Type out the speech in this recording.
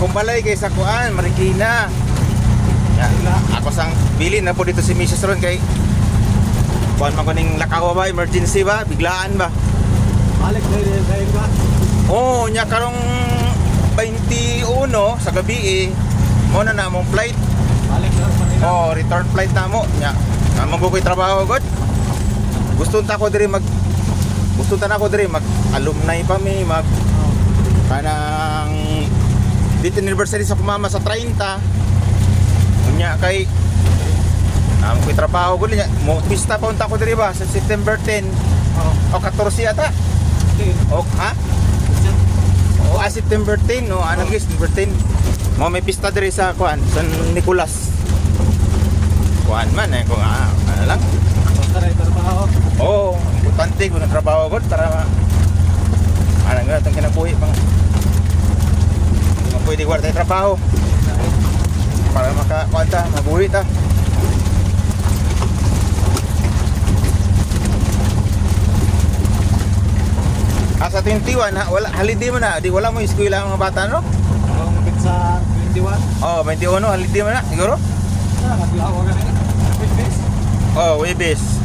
akong balay kay sa kuan, Marikina. Ya, ako sang bilin na po dito si Mrs. Ron kay kuan man ko ning lakaw ba, emergency ba, biglaan ba. Balik na rin sa iba. Oo, nya karong 21 sa gabi mo na mong flight. Balik na rin Manila. Oh, return flight na mo. Nya, namang ko trabaho god. Gusto ta ko diri mag alumni pa mi mag kanang dito anniversary sa kumama sa 30. Unya kay namang ko trabaho god nya. Mo pista pa unta ko diri ba sa September 10. O 14 ata. O ha? O September 10 no, anong September 10. Mo may pista diri sa kuan, San Nicolas. Kuan man kung ano lang. Basta rin trabaho. Oo, importante kung trabaho ko para ano nga itong kinabuhi pang hindi mo pwede wala tayo trabaho para makakuanta, mabuhi ta. Sa 21 ha, wala holiday mo na, di wala mo eskwela ang mga bata no? Ang mabit sa 21. Oh, 21 holiday mo na siguro? Naglawa ka na. Webis. Oh, Webis.